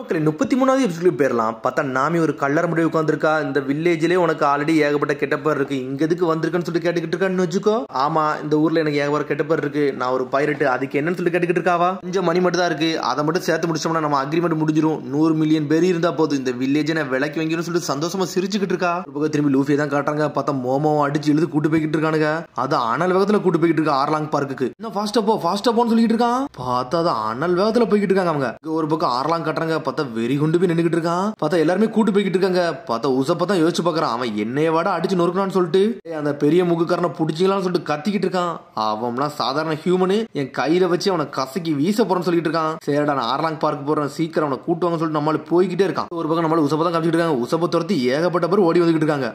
மக்களே 33வது எபிசோடுக்கு போயிடலாம். பார்த்தா நாமி ஒரு கல்லறை முடி உட்காந்துருக்கா. இந்த வில்லேஜ்லேயே உனக்கு ஆல்ரெடி ஏகப்பட்ட கெட்டப்பர் இருக்கு, இங்க எதுக்கு வந்திருக்குன்னு சொல்லிட்டு கேட்டுக்கிட்டு இருக்கான்னு வச்சுக்கோ. ஆமா, இந்த ஊர்ல எனக்கு ஏகப்பட்ட கெட்டப்பர் இருக்கு, நான் ஒரு பைரட்டு, அதுக்கு என்னன்னு சொல்லி கேட்டுக்கிட்டு இருக்காவா. கொஞ்சம் மணி மட்டும் தான் இருக்கு, அதை மட்டும் சேர்த்து முடிச்சோம்னா நம்ம அக்ரிமெண்ட் முடிஞ்சிடும். 100 மில்லியன் பேர் இருந்தா போதும், இந்த வில்லேஜ் நான் விலைக்கு வாங்கிடும் சொல்லிட்டு சந்தோஷமா சிரிச்சுக்கிட்டு இருக்கா. ஒரு பக்கம் திரும்பி லூஃபியை தான் காட்டுறாங்க. பார்த்தா மோமோவை அடிச்சு எழுது கூட்டு போய்கிட்டு இருக்கானுங்க. அது அனல் வேகத்துல கூட்டு போய்கிட்டு இருக்கா ஆர்லாங் பார்க்குக்கு. இன்னும் ஃபாஸ்டா போன்னு சொல்லிட்டு இருக்கான். பார்த்தா அது அனல் வேகத்துல போய்கிட்டு இருக்காங்க அவங்க. ஒரு பக்கம் ஆர்லாங் காட்டுறாங்க. பார்த்தா வெறி கொண்டு நின்னுகிட்டு இருக்கான். பார்த்தா எல்லாருமே கூட்டு போய்கிட்டு இருக்காங்க. பார்த்தா உசப்ப தான் யோசிச்சு பாக்குறான், அவன் என்னைய வாட அடிச்சு நொறுக்கலான்னு சொல்லிட்டு அந்த பெரிய முகுக்காரனை புடிச்சிக்கலாம்னு சொல்லிட்டு கத்திக்கிட்டு இருக்கான். அவன்லாம் சாதாரண ஹியூமனு, என் கையில வச்சு அவனை கசக்கி வீச போறேன்னு சொல்லிட்டு இருக்கான். சரிடா நான் ஆர்லாங் பார்க் போறேன், சீக்கிரம் அவனை கூட்டுவாங்க சொல்லிட்டு நம்மள போய்கிட்டே இருக்கான். ஒரு பக்கம் நம்மள உசப்ப தான் காமிச்சிட்டு இருக்காங்க. உசப்ப துரத்தி ஏகப்பட்ட பேர் ஓடி வந்துகிட்டு இருக்காங்க.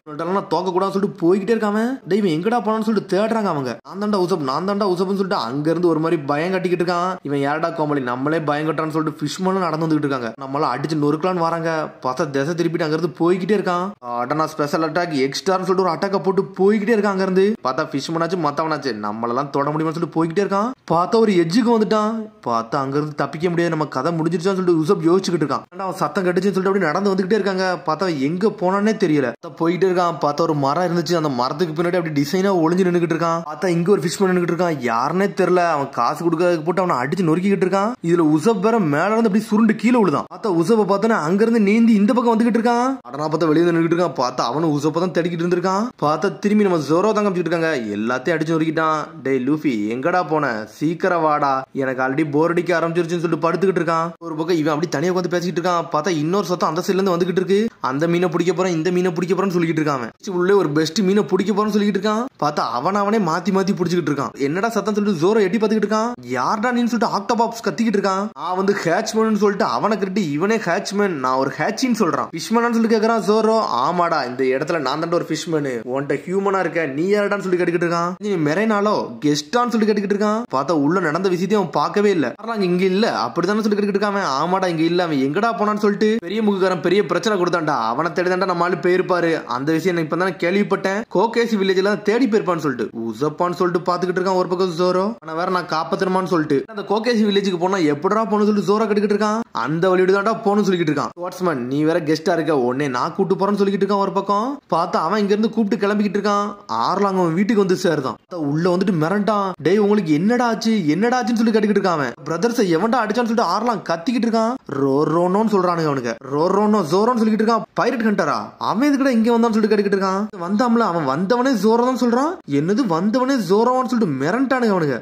தோக்க கூடாதுன்னு சொல்லிட்டு போய்கிட்டே இருக்காம தெய்வம் எங்கடா போனான்னு சொல்லிட்டு தேடுறாங்க அவங்க. நான் தாண்டா உசப்னு சொல்லிட்டு அங்க இருந்து ஒரு மாதிரி பயம் கட்டிக்கிட்டு இருக்கான். இவன் யாரடா கோமலி நம்மளே பயம் கட்டான்னு சொல்லிட்டு ஃபிஷ்மேனும் நடந்து வந்துகிட்டு இருக்காங்க. நம்மள அடிச்சு நொறுக்கலான்னு வராங்க. பார்த்தா திசை திருப்பிட்டு அங்க இருந்து போய்கிட்டே இருக்கான். அடனா ஸ்பெஷல் அட்டாக் எக்ஸ்ட்ரான்னு சொல்லிட்டு ஒரு அட்டாக்க போட்டு போய்கிட்டே இருக்கான். அங்க இருந்து பார்த்தா ஃபிஷ்மேனாச்சு மத்தவனாச்சு நம்மளெல்லாம் தொட முடியும்னு சொல்லிட்டு போய்கிட்டே இருக்கான். பார்த்தா ஒரு எட்ஜுக்கு வந்துட்டான். பார்த்தா அங்க இருந்து தப்பிக்க முடியாது, நம்ம கதை முடிஞ்சிருச்சான்னு சொல்லிட்டு உசப் யோசிச்சுக்கிட்டு இருக்கான். அவன் சத்தம் கட்டுச்சுன்னு சொல்லிட்டு அப்படி நடந்து வந்துகிட்டே இருக்காங்க. பார்த்தா எங்க போனானே தெரியல. போயிட்டே இருக்கான். பார்த்தா ஒரு மரம் இருந்துச்சு, அந்த மரத்துக்கு பின்னாடி அப்படி டிசைனா ஒளிஞ்சு நின்னுகிட்டு இருக்கான். பார்த்தா இங்க ஒரு ஃபிஷ்மேன் நின்னுகிட்டு இருக்கான். யாருன்னே தெரியல. அவன் காசு கொடுக்கறதுக்கு போட்டு அவனை அடிச்சு நொறுக்கிட்டு இருக்கான். இதுல உசப் வேற மேல இருந்து அப்படி சுருண்டு கீழே விழுதான். பார்த்தா உசப்ப பார்த்தா அங்க இருந்து நீந்தி இந்த பக்கம் வந்துகிட்டு இருக்கான். அடனா பார்த்தா வெளியே நின்னுகிட்டு இருக்கான். பார்த்தா அவனும் உசப்ப தான் தேடிக்கிட்டு இருந்திருக்கான். பார்த்தா திரும்பி நம்ம ஜோரோ தான் காமிச்சிட்டு இருக்காங்க. எல்லாத்தையும் அடிச்சு நொறுக்கிட்டான். டேய் லூஃபி எங்கடா போன, சீக்கிரம் வாடா, எனக்கு ஆல்ரெடி போர் அடிக்க ஆரம்பிச்சிருச்சுன்னு சொல்லிட்டு படுத்துக்கிட்டு இருக்கான். ஒரு பக்கம் இவன் அப்படி தனியா உட்காந்து பேசிக்கிட்டு இருக்கான். பார்த்தா இன்னொரு சத்தம் அந்த சைடுல இருந்து வந்துகிட்டு இருக்கு. அந்த மீனை பிடிக்க போறேன், இந்த மீனை பிடிக்க போறேன்னு சொல்லிட்டு இருக்கான். உள்ளே ஒரு பெஸ்ட் மீனை பிடிக்க போறேன்னு சொல்லிட்டு இருக்கான். பார்த்தா அவனே மாத்தி பிடிச்சிட்டு இருக்கான். என்னடா சத்தம் சொல்லிட்டு ஜோரோ எட்டி பார்த்துக்கிட்டு இருக்கான். யார்டா நீன்னு சொல்லிட்டு ஆக்டோபாப்ஸ் கத்திக்கிட்டு இருக்கான். நான் வந்து ஹேட்ச்மேன் சொல்லிட்டு அவனை கிட்ட இவனே ஹேட்ச்மேன், நான் ஒரு ஹேட்சின்னு சொல்றான். ஃபிஷ்மேன் சொல்லி கேக்குறான் ஜோரோ. ஆமாடா, இந்த இடத்துல நான் தான் ஒரு ஃபிஷ்மேன், உன்ட்ட ஹியூமனா இருக்க, நீ யாரடான்னு சொல்லி கேட்டுக்கிட்டு இருக்கான். நீ மெரைனாலோ கெஸ்டான்னு சொல்லி கேட்டுக்கிட்டு இருக்கான். பார்த்தா உள்ள நடந்த விஷயத்தையும் அவன் பார்க்கவே இல்ல. இங்க இல்ல அப்படித்தானே சொல்லி கேட்டுக்கிட்டு இருக்கான். ஆமாடா இங்க இல்ல, அவன் எங்கடா போனான்னு சொல்லிட்டு பெரிய முகுக்காரன் பெரிய பிரச்சனை கொடுத்தான்டா. அவனை தேடிதான்டா நம்ம ஆளு போயிருப்பாரு. அந்த விஷயம் எனக்கு இப்பதான் கேள்விப்பட்டேன். கோகேசி வில்லேஜ்ல தேடி போயிருப்பான்னு சொல்லிட்டு உசப்பான்னு சொல்லிட்டு பாத்துக்கிட்டு இருக்கான். ஒரு பக்கம் ஜோரோ ஆனா வேற நான் காப்பாத்தணுமான்னு சொல்லிட்டு அந்த கோகேசி வில்லேஜுக்கு போனா எப்படா போன்னு சொல்லிட்டு ஜோரோ கேட்டுக்கிட்டு இருக்கான். அந்த வழியோட தான்டா போன்னு சொல்லிட்டு இருக்கான். வாட்ஸ்மேன் நீ வேற கெஸ்டா இருக்க, உடனே நான் கூட்டு போறேன்னு சொல்லிட்டு இருக்கான். ஒரு பக்கம் பார்த்தா அவன் இங்க இருந்து கூப்பிட்டு கிளம்பிக்கிட்டு இருக்கான். ஆர்லாங் அவன் வீட்டுக்கு வந்து சேருதான். உள்ள வந்துட்டு மிரண்டான். டேய் உங்களுக்கு என்னடா ஆச்சுன்னு சொல்லி கேட்டுக்கிட்டு இருக்கான். பிரதர்ஸ் எவன்டா அடிச்சான்னு சொல்லிட்டு ஆர்லாங் கத்திக்கிட்டு இருக்கான். ரோரோன்னு சொல்றானுங்க அவனுக்கு. ரோரோனோ ஜோரோன்னு சொல்லிட்டு இருக்கான். பைரட் ஹண்டரா அவன் எதுக்குடா இங்க வந்தான்னு சொல்லிட்டு கேட்டுக்கிட்டு இருக்கான். வந்தாம்ல அவன் வந்தவனே ஜோரோ தான் சொல்றான். என்னது வந்தவனே ஜோரோவான்னு சொல்லிட்டு மிரண்டானுங்க அவனுங்க.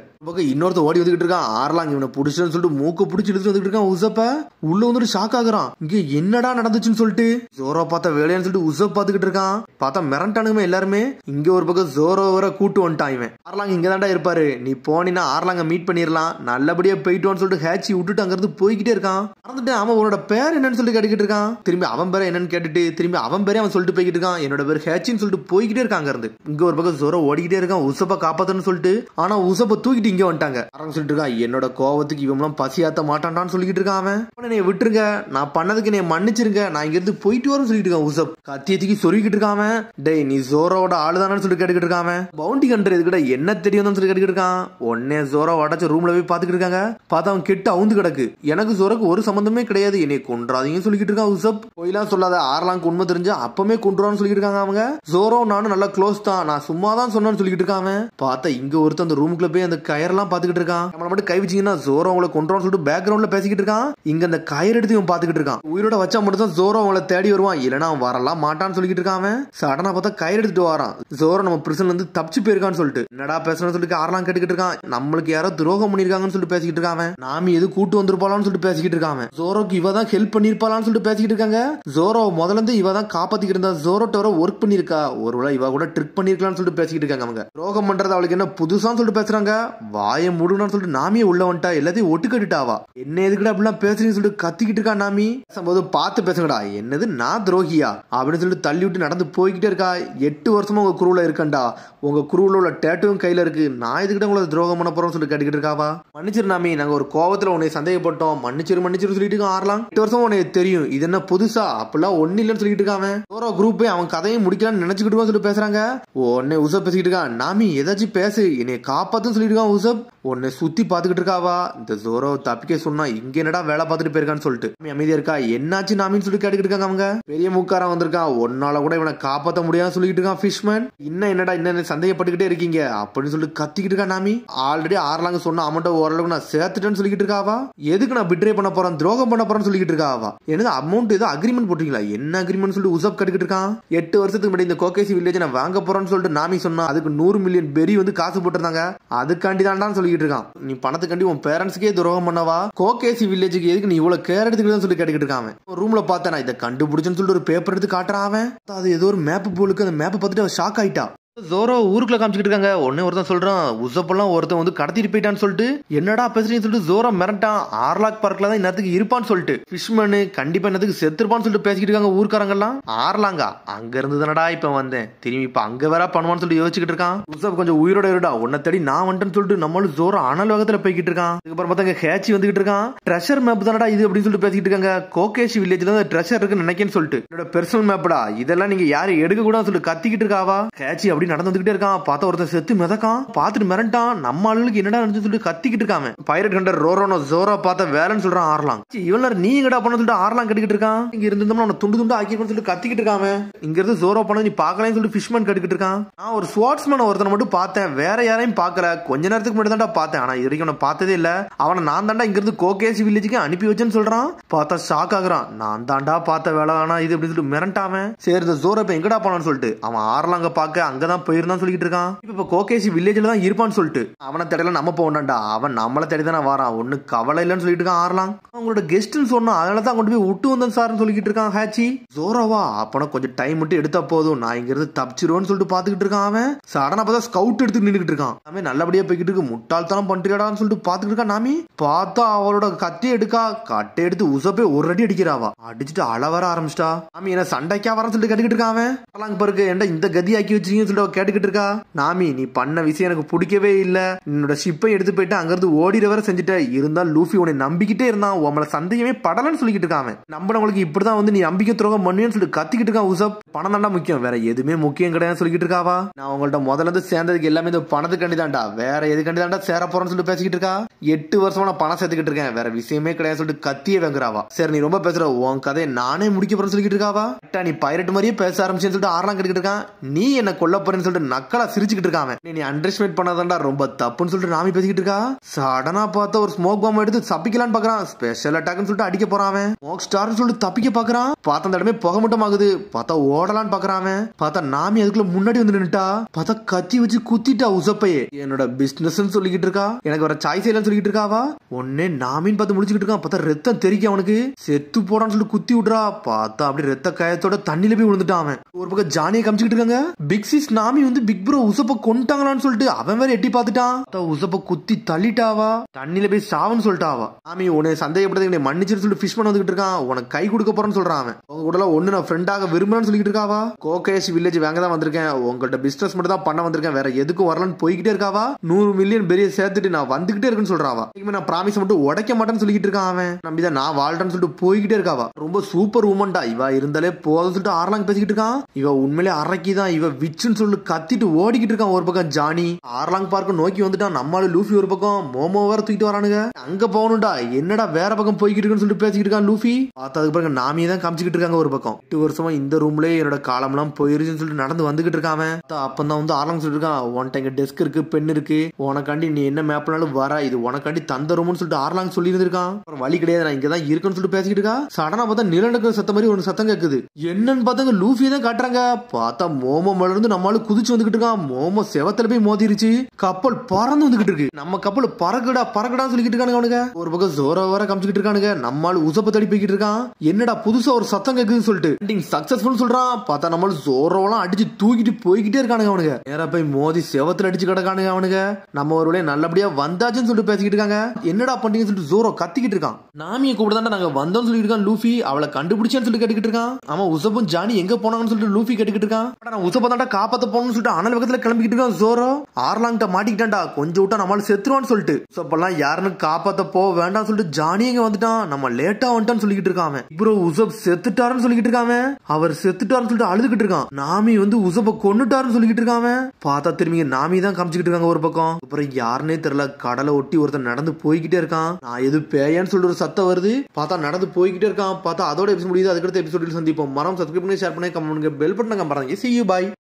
இன்னொருத்த ஓடி வந்துகிட்டு இருக்கான். ஆர்லாங் இவனை புடிச்சுன்னு சொல்லிட்டு மூக்க புடிச்சு எடுத்து வந்துட்டு இருக்கான். உசப்ப உள்ள வந்துட்டு ஷாக் ஆகுறான். இங்க என்னடா நடந்துச்சுன்னு சொல்லிட்டு ஜோரோ பார்த்தா வேலையான்னு சொல்லிட்டு உசப் பாத்துக்கிட்டு இருக்கான். பார்த்தா மிரண்டானுங்க எல்லாருமே. இங்க ஒரு பக்கம் ஜோரோ வர கூட்டு வந்துட்டான் இவன். ஆர்லாங் இங்க தான்டா இருப்பாரு, நீ போனீன்னா ஆர்லாங்க மீட் பண்ணிடலாம், நல்லபடியா போயிட்டு சொல்லிட்டு ஹேச்சி விட்டுட்டு அங்க இருந்து போய்கிட்டே இருக்கான். மறந்துட்டு அவன் உன்னோட பேர் என்னன்னு சொல்லிட்டு கேட்டுக்கிட்டு இருக்கான். திரும்பி அவன் பேரை என்னன்னு கேட்டுட்டு திரும்பி அவன் பேரே அவன் சொல்லிட்டு போய்கிட்டு இருக்கான். என்னோட பேர் ஹேச்சின்னு சொல்லிட்டு போய்கிட்டே இருக்கான். அங்க இருந்து இங்க ஒரு பக்கம் ஜோரோ ஓடிக்கிட்டே இருக்கான் உசப்ப காப்பாத்தன்னு சொல்லிட்டு. ஆனா உசப்ப தூக்கிட்டு இங்க வந்துட்டாங்க. சொல்லிட்டு இருக்கான் என்னோட கோவத்துக்கு இவன் பசியாத்த மாட்டான்டான்னு சொல்லிட்டு இருக்கான். அவன் விட்டுருங்க, நான் பண்ணதுக்கு நீ மன்னிச்சிருங்க, நான் இங்க இருந்து போயிட்டு வரேன்னு சொல்லிட்டு இருக்கான். உசப் கத்தியத்துக்கு சொருகிட்டு இருக்காம. டேய் நீ ஜோரோட ஆளுதானு சொல்லிட்டு கேட்டுக்கிட்டு இருக்காம. பவுண்டி கண்டர் எதுக்கிட்ட என்ன தெரியும் சொல்லி கேட்டுக்கிட்டு இருக்கான். உடனே ஜோரோ உடச்ச ரூம்ல போய் பாத்துக்கிட்டு இருக்காங்க. பார்த்தா அவன் கிட்ட அவுந்து கிடக்கு. எனக்கு ஜோரோக்கு ஒரு சம்பந்தமே கிடையாது, என்னை கொன்றாதீங்கன்னு சொல்லிட்டு இருக்கான். உசப் போயெல்லாம் சொல்லாத, ஆர்லாங் உண்மை தெரிஞ்சா அப்பமே கொன்றான்னு சொல்லிட்டு இருக்காங்க அவங்க. ஜோரோ நானும் நல்லா க்ளோஸ் தான், நான் சும்மா தான் சொன்னான்னு சொல்லிட்டு இருக்காங்க. பார்த்தா இங்க ஒருத்தர் அந்த ரூமுக்குள்ள போய் அந்த கயரெல்லாம் பாத்துக்கிட்டு இருக்கான். நம்மள மட்டும் கை வச்சீங்கன்னா ஜோரோ உங்களை கொன்றான்னு சொல்லிட்டு பேக்ரவுண்ட்ல பேசிக்கிட்டு இருக்கான். இங்க அந்த கயிறு எடுத்து இவன் பாத்துக்கிட்டு இருக்கான். உயிரோட வச்சா மட்டும் தான் ஜோரோ அவங்களை தேடி வருவான், இல்லனா அவன் வரலாம் மாட்டான்னு சொல்லிட்டு இருக்கான். சடனா பார்த்தா கயிறு எடுத்துட்டு வரான். ஜோரோ நம்ம பிரிசன்ல இருந்து தப்பிச்சு போயிருக்கான்னு சொல்லிட்டு என்னடா பேசணும்னு சொல்லிட்டு ஆர்லாங் கேட்டுக்கிட்டு இருக்கான். நம்மளுக்கு யாரோ துரோகம் பண்ணிருக்காங்கன்னு சொல்லிட்டு பேசிக்கிட்டு இருக்காங்க. நாம எது கூட்டு வந்திருப்பாளான்னு சொல்லிட்டு பேசிக்கிட்டு இருக்காங்க. ஜோரோக்கு இவ தான் ஹெல்ப் பண்ணிருப்பாளான்னு சொல்லிட்டு பேசிக்கிட்டு இருக்காங்க. ஜோரோ முதல்ல இருந்து இவ தான் காப்பாத்திக்கிட்டு இருந்தா, ஜோரோட்ட வர ஒர்க் பண்ணிருக்கா, ஒருவேளை இவ கூட ட்ரிக் பண்ணிருக்கலாம்னு சொல்லிட்டு பேசிக்கிட்டு இருக்காங்க. அவங்க துரோகம் பண்றது அவளுக்கு என்ன புதுசான்னு சொல்லிட்டு பேசுறாங்க. வாயை மூடுன்னு சொல்லிட்டு நாமியே உள்ள வந்துட்டா, எல்லாத்தையும் ஒட்டுக்கட்டுட்டாவா. என்ன எதுக்கிட்ட அப்படிலாம் பேசுறீங்கன்னு சொல்லிட்டு கத்திக்கிட்டு இருக்கா. நாமி பேசும்போது பார்த்து பேசுங்கடா, என்னது நான் துரோகியா அப்படின்னு சொல்லிட்டு தள்ளி விட்டு நடந்து போய்கிட்டே இருக்கா. 8 வருஷமா உங்க குரூல இருக்கண்டா, உங்க குரூல உள்ள டேட்டுவும் கையில இருக்கு, நான் இதுக்கிட்ட உங்களை துரோகம் பண்ண போறோம்னு சொல்லிட்டு கேட்டுக்கிட்டு இருக்காவா. மன்னிச்சிரு நாமி, நாங்க ஒரு கோவத்துல உன்னை சந்தேகப்பட்டோம், மன்னிச்சிரு சொல்லிட்டு ஆரலாம். 8 வருஷம் உனக்கு தெரியும், இது என்ன புதுசா, அப்படிலாம் ஒன்னு இல்லன்னு சொல்லிட்டு இருக்காங்க. ஒரு குரூப் அவன் கதையை முடிக்கலாம்னு நினைச்சுக்கிட்டு சொல்லிட்டு பேசுறாங்க. உடனே உசப் பேசிக்கிட்டு இருக்கான். நாமி ஏதாச்சும் பேசு, என்னை காப்பாத்துன்னு சொல்லிட்டு இருக்கான். உசப் உன்னை சுத்தி பாத்துக்கிட்டு இருக்காவா. இந்த ஜோரோ தப்பிக்க சொன்னா இங்க என்னடா வேலை பார்த்துட்டு போயிருக்கான்னு சொல்லிட்டு அமைதியா இருக்கா. என்னாச்சு நாமின்னு சொல்லி கேட்டுக்கிட்டு இருக்காங்க. அவங்க பெரிய மூக்காரன் வந்திருக்கான். ஒன்னால கூட இவனை காப்பாற்ற முடியாது சொல்லிட்டு இருக்கான் ஃபிஷ்மேன். இன்னும் என்னடா இன்னும் சந்தேகப்பட்டுக்கிட்டே இருக்கீங்க அப்படின்னு சொல்லி கத்திக்கிட்டு இருக்கா நாமி. ஆல்ரெடி ஆறலாங்க சொன்ன அமௌண்ட் ஓரளவுக்கு நான் சேர்த்துட்டேன்னு சொல்லிட்டு இருக்காவா. எதுக்கு நான் பிட்ரே பண்ண போறேன் துரோகம் பண்ண போறேன்னு சொல்லிட்டு இருக்காவா. எனக்கு அமௌண்ட் ஏதோ அக்ரிமெண்ட் போட்டீங்களா. என்ன அக்ரிமெண்ட் சொல்லி உசப் கேட்டுக்கிட்டு இருக்கான். 8 வருஷத்துக்கு முன்னாடி இந்த கோகேசி வில்லேஜ் நான் வாங்க போறேன்னு சொல்லிட்டு நாமி சொன்னா அதுக்கு 100 மில்லியன் பெரி வந்து காசு போட்டிருந்தாங்க. அதுக்காண்டி தான்டான்னு சொல்லிட்டு இருக்கான். நீ பணத்துக்காண்டி உன் பேரண்ட்ஸ்க்கே துரோகம் பண்ணவா. கோகேசி வில்லேஜுக்கு எதுக்கு நீ இவ்வளவு கேர் எடுத்துக்கிட்டு சொல்லி கேட்டுக்கிட்டு இருக்கான். ரூம்ல பார்த்தா நான் இதை கண்டுபிடிச்சேன்னு சொல்லிட்டு ஒரு பேப்பர் எடுத்து காட்டுறான். அவன் அது ஏதோ ஒரு மேப் போலுக்கு அந்த மேப்பை பார்த்துட்டு அவன் ஷாக் ஆயிட்டா. ஜோரோ ஊருக்குள்ள காமிச்சிட்டு இருக்காங்க. உடனே ஒருத்தன் சொல்றான் உசப்பெல்லாம் ஒருத்தன் வந்து கடத்திட்டு போயிட்டான்னு சொல்லிட்டு. என்னடா பேசுறீங்கன்னு சொல்லிட்டு ஜோரோ மிரட்டான். ஆர்லாக் பார்க்ல தான் இன்னத்துக்கு இருப்பான்னு சொல்லிட்டு. ஃபிஷ்மேன் கண்டிப்பா இன்னத்துக்கு செத்துருப்பான்னு சொல்லிட்டு பேசிக்கிட்டு இருக்காங்க ஊர்க்காரங்க எல்லாம். ஆர்லாங்கா அங்க இருந்து தானடா இப்ப வந்தேன், திரும்பி இப்ப அங்க வேற பண்ணுவான்னு சொல்லிட்டு யோசிச்சுட்டு இருக்கான். உசப் கொஞ்சம் உயிரோட இருடா, உன்னை தேடி நான் வந்துட்டேன்னு சொல்லிட்டு நம்மளும் ஜோரோ அனல் வேகத்துல போய்கிட்டு இருக்கான். அதுக்கப்புறம் பார்த்தா ஹேச்சி வந்துகிட்டு இருக்கான். ட்ரெஷர் மேப் தானடா இது அப்படின்னு சொல்லிட்டு பேசிக்கிட்டு இருக்காங்க. கோகேஷி வில்லேஜ்ல தான் ட்ரெஷர் இருக்குன்னு நினைக்கேன்னு சொல்லிட்டு. என்னோட பெர்சனல் மேப்டா இதெல்லாம் நீங்க யாரும் எடுக்க கூடாதுன்னு சொல்லிட்டு கத்திக்கிட்டு இருக்காவா. ஹேச்சி அப்படி நடந்து வந்துகிட்டே இருக்கான். பார்த்தா ஒருத்தன் செத்து மிதக்கான். பார்த்துட்டு மிரண்டான். நம்ம ஆளுக்கு என்னடா நினைச்சு சொல்லிட்டு கத்திக்கிட்டு இருக்காம. பைரட் ஹண்டர் ரோரோனோ ஜோரோ பார்த்தா வேலைன்னு சொல்றான் ஆர்லாங். இவன் நீ எங்கடா பண்ண சொல்லிட்டு ஆர்லாங் கட்டிக்கிட்டு இருக்கான். இங்க இருந்தோம்னா அவனை துண்டு துண்டு ஆக்கிருக்கணும்னு சொல்லிட்டு கத்திக்கிட்டு இருக்காம. இங்க இருந்து ஜோரோ பண்ண நீ பாக்கலன்னு சொல்லிட்டு ஃபிஷ்மேன் கட்டிக்கிட்டு இருக்கான். நான் ஒரு ஸ்வாட்ஸ்மேன் ஒருத்தனை மட்டும் பார்த்தேன், வேற யாரையும் பாக்கல. கொஞ்ச நேரத்துக்கு முன்னாடி தான்டா பார்த்தேன், ஆனா இது வரைக்கும் அவனை பார்த்ததே இல்ல. அவனை நான் தாண்டா இங்க இருந்து கோகேசி வில்லேஜுக்கு அனுப்பி வச்சேன்னு சொல்றான். பார்த்தா ஷாக் ஆகுறான். நான் தாண்டா பார்த்த வேலை ஆனா இது அப்படின்னு சொல்லிட்டு மிரண்டாவன். சரி இந்த ஜோரோ இப்ப எங்கடா போனான்னு சொல்லிட்டு அவன் ஆர்லாங்க பாக்க அங்கதான் போயிருந்தான்னு சொல்லிட்டு இருக்கான். இப்ப கோகேசி வில்லேஜ்ல தான் இருப்பான்னு சொல்லிட்டு அவனை தேடல நம்ம போகண்டாண்டா. அவன் நம்மள தேடி தானே வரான், ஒண்ணு கவலை இல்லன்னு சொல்லிட்டு இருக்கான் ஆர்லாங். அவங்களோட கெஸ்ட்னு சொன்னா அதனால தான் கொண்டு போய் விட்டு வந்தேன் சார்னு சொல்லிட்டு இருக்கான் ஹேச்சி. ஜோரோவா அப்பனா கொஞ்சம் டைம் மட்டும் எடுத்தா போதும், நான் இங்க இருந்து தப்பிச்சிருவேன்னு சொல்லிட்டு பாத்துக்கிட்டு இருக்கான். அவன் சடனா பார்த்தா ஸ்கவுட் எடுத்து நின்றுட்டு இருக்கான். அவன் நல்லபடியா போய்கிட்டு இருக்கு. முட்டாள்தனம் பண்றியாடான்னு சொல்லிட்டு பாத்துக்கிட்டு இருக்கான். நாமி பார்த்தா அவளோட கத்தி எடுக்கா. கட்டை எடுத்து உசப்பே ஒரு அடி அடிக்கிறாவா. அடிச்சுட்டு அளவர ஆரம்பிச்சிட்டா. நாமி என்ன சண்டைக்கா வரன்னு சொல்லிட்டு கேட்டுக்கிட்டு இருக்கான். அவன் பாருங்க என்ன இந்த கதி ஆக்கி வச்சிருக்கீங்கன்னு சொல்லிட்டு கேட்டுக்கிட்டு இருக்கா. நாமி நீ பண்ண விஷயம் எனக்கு பிடிக்கவே இல்ல. என்னோட ஷிப்பை எடுத்து போயிட்டு அங்கிருந்து ஓடிட வர செஞ்சுட்ட. இருந்தால் லூஃபி உன்னை நம்பிக்கிட்டே இருந்தான். உங்களை சந்தேகமே படலன்னு சொல்லிக்கிட்டு இருக்கான். நம்பனவங்களுக்கு இப்படிதான் வந்து நீ நம்பிக்கை துரோகம் பண்ணுவேன்னு சொல்லிட்டு கத்திக்கிட்டு இருக்கான் உசப். பணம் தாண்டா முக்கியம், வேற எதுவுமே முக்கியம் கிடையாது சொல்லிக்கிட்டு இருக்காவா. நான் உங்கள்ட்ட முதல்ல இருந்து சேர்ந்ததுக்கு எல்லாமே இந்த பணத்துக்காண்டி தான்டா, வேற எதுக்காண்டி தான்டா சேர போறேன்னு சொல்லிட்டு பேசிக்கிட்டு இருக்கா. 8 வருஷமா நான் பணம் சேர்த்துக்கிட்டு இருக்கேன், வேற விஷயமே கிடையாது சொல்லிட்டு கத்தியே வாங்குறாவா. சரி நீ ரொம்ப பேசுற, உன் கதையை நானே முடிக்க போறேன்னு சொல்லிக்கிட்டு இருக்காவா. நீ பைரட் மாதிரியே பேச ஆரம்பிச்சேன்னு சொல்லிட்டு ஆறலாம் கேட்டுக்கிட்டு இருக்கான். நீ என்ன கொல்ல போறேன்னு சொல்லிட்டு நக்கலா சிரிச்சுக்கிட்டு இருக்கான். நீ அண்டர்ஸ்டிமேட் பண்ணாதான்டா ரொம்ப தப்புன்னு சொல்லிட்டு நாமி பேசிக்கிட்டு இருக்கா. சடனா பார்த்தா ஒரு ஸ்மோக் பாம் எடுத்து தப்பிக்கலான்னு பாக்குறான். ஸ்பெஷல் அட்டாக்னு சொல்லிட்டு அடிக்க போறான். ஸ்மோக் ஸ்டார்னு சொல்லிட்டு தப்பிக்க பாக்குறான். பார்த்தா அந்த இடமே புகை மட்டும் ஆகுது. பார்த்தா ஓடலான்னு பாக்குறான். பார்த்தா நாமி அதுக்குள்ள முன்னாடி வந்து நின்னுட்டா. பார்த்தா கத்தி வச்சு குத்திட்டா உசப்பையே. என்னோட பிசினஸ் சொல்லிக்கிட்டு இருக்கா, எனக்கு வர சாய்ஸ் இல்லன்னு சொல்லிட்டு இருக்காவா. ஒன்னே நாமின்னு பார்த்து முடிச்சுக்கிட்டு இருக்கான். பார்த்தா ரத்தம் தெரிக்க அவனுக்கு. செத்து போடான்னு சொல்லிட்டு குத்தி விடுறா. பார்த்தா அப்படி ரத்த காயத்தோட தண்ணியில போய் விழுந்துட்டான். அவன் ஒரு பக்கம் ஜானியை காமிச்சுக்கிட்டு இருக்காங்க. பிக் சிஸ் நாமி வந்து பிக் ப்ரோ உசப்ப கொண்டாங்களான்னு சொல்லிட்டு அவன் வேற எட்டி பார்த்துட்டான். உசப்ப குத்தி தள்ளிட்டாவா. தண்ணியில போய் சாவன்னு சொல்லிட்டாவா. நாமி உன்னை சந்தேகப்பட்டது மன்னிச்சுன்னு சொல்லிட்டு ஃபிஷ் பண்ண வந்துகிட்டு இருக்கான். உனக்கு கை கொடுக்க போறேன்னு சொல்றான். அவன் உங்க கூட ஒண்ணு நான் ஃப்ரெண்டாக விரும்புறேன்னு சொல்லிட்டு இருக்காவா. கோகேஷ் வில்லேஜ் வாங்க தான் வந்திருக்கேன், உங்கள்ட்ட பிசினஸ் மட்டும் தான் பண்ண வந்திருக்கேன், வேற எதுக்கும் வரலன்னு போய்கிட்டே இருக்காவா. 100 மில்லியன் பெரிய சேர்த்துட்டு நான் வந்துகிட்டே இருக்குன்னு சொல்றாவா. நான் ப்ராமிஸ் மட்டும் உடைக்க மாட்டேன்னு சொல்லிட்டு இருக்கான். அவன் நம்பிதான் நான் வாழ்றேன்னு சொல்லிட்டு போய்கிட்டே இருக்காவா. ரொம்ப சூப்பர் உமன்டா இவ இருந்தாலே போதும் சொல்லிட்டு ஆறலாம் பேசிக்கிட்டு இருக்கான். இவ உண்மையிலே அரக்கிதான், இவ விச்சுன்னு சொல்லி கத்திட்டு ஓடிக்கிட்டு இருக்கான். ஒரு பக்கம் ஜானி ஆர்லாங் பார்க்க நோக்கி வந்துட்டான். நம்மளால லூஃபி ஒரு பக்கம் மோமோ வேற தூக்கிட்டு வரானுங்க. அங்க போகணும்டா, என்னடா வேற பக்கம் போய்கிட்டு இருக்குன்னு சொல்லிட்டு பேசிக்கிட்டு இருக்கான் லூஃபி. பார்த்ததுக்கு பிறகு நாமியே தான் காமிச்சிக்கிட்டு இருக்காங்க. ஒரு பக்கம் 8 வருஷமா இந்த ரூம்லயே என்னோட காலம்லாம் போயிருச்சுன்னு சொல்லிட்டு நடந்து வந்துகிட்டு இருக்காம. அப்பதான் வந்து ஆர்லாங் சொல்லிட்டு இருக்கான், உன்கிட்ட இங்க டெஸ்க் இருக்கு, பென் இருக்கு, உனக்காண்டி நீ என்ன மேப்னாலும் வர, இது உனக்காண்டி தந்த ரூம்னு சொல்லிட்டு ஆர்லாங் சொல்லி இருந்திருக்கான். வழி கிடையாது, நான் இங்கதான் இருக்குன்னு சொல்லிட்டு பேசிக்கிட்டு இருக்கா. சடனா பார்த்தா நிலநடுக்க சத்தம் மாதிரி ஒரு சத்தம் கேக்குது. என்னன்னு பார்த்தாங்க லூஃபியை தான் காட்டுறாங்க. பார்த்தா மோமோ மேல இருந்து நம்மளால குதிச்சு வந்துகிட்டு இருக்கான். மோமோ செவத்துல போய் மோதிருச்சு. கப்பல் பறந்து வந்துகிட்டு இருக்கு. நம்ம கப்பல் பறக்குடா பறக்குடான்னு சொல்லிக்கிட்டு இருக்கானுங்க அவனுங்க. ஒரு பக்கம் ஜோரோ வர காமிச்சுக்கிட்டு இருக்கானுங்க. நம்மளால உசப்ப தடி போய்கிட்டு இருக்கான். என்னடா புதுசா ஒரு சத்தம் கேக்குதுன்னு சொல்லிட்டு சக்சஸ்ஃபுல் சொல்றான். பார்த்தா நம்மள ஜோரோலாம் அடிச்சு தூக்கிட்டு போய்கிட்டே இருக்கானுங்க அவனுங்க. நேரா போய் மோதி செவத்துல அடிச்சு கிடக்கானுங்க அவனுங்க. நம்ம ஒரு வேளைய நல்லபடியா வந்தாச்சுன்னு சொல்லிட்டு பேசிக்கிட்டு இருக்காங்க. என்னடா பண்றீங்கன்னு சொல்லிட்டு ஜோரோ கத்திக்கிட்டு இருக்கான். நாமியை கூட தான் நாங்க வந்தோம்னு சொல்லிட்டு இருக்கான் லூஃபி. அவளை கண்டுபிடிச்சேன்னு சொல்லி கேட்டுக்கிட்டு இருக்கான். அவன் உசப்பும் ஜானி எங்க போனாங்கன்னு சொல்லிட்டு லூஃபி கேட்டுக்கிட்டு இருக்கான். நான் உசப்ப தாண்டா காப்பாத்த போகணும்னு சொல்லிட்டு அனல் பக்கத்துல கிளம்பிக்கிட்டு இருக்கான் ஜோரோ. ஆர்லாங்கிட்ட மாட்டிக்கிட்டான்டா, கொஞ்சம் விட்டா நம்மளால செத்துருவான்னு சொல்லிட்டு. அப்பெல்லாம் யாருன்னு காப்பாத்த போ வேண்டாம் சொல்லிட்டு ஜானி எங்க வந்துட்டான். நம்ம லேட்டா வந்துட்டான்னு சொல்லிக்கிட்டு இருக்கான். இப்போ உசப் செத்துட்டாருன்னு சொல்லிக்கிட்டு இருக்கான். அவர் செத்துட்டாருன்னு சொல்லிட்டு அழுதுகிட்டு இருக்கான். நாமி வந்து உசப்ப கொன்னுட்டாருன்னு சொல்லிக்கிட்டு இருக்கான். பார்த்தா திரும்பி நாமி தான் காமிச்சுக்கிட்டு இருக்காங்க ஒரு பக்கம். அப்புறம் யாருன்னே தெரியல, கடலை ஒட்டி ஒருத்தன் நடந்து போய்கிட்டே இருக்கான். நான் எது பேயான்னு சொல்லிட்டு ஒரு சத்தம் வருது. பார்த்தா நடந்து போய்கிட்டே இருக்கான். பார்த்தா அதோட எபிசோட் முடியுது. அதுக்கடுத்த எபிசோடில் சந்திப்போம். மரம் சப்ஸ்கிரைப் பண்ணி ஷேர் பண்ணி கமெண்ட் பண்ணுங்க. பெல் பட்டனை கம்பறாங்க. See you, bye.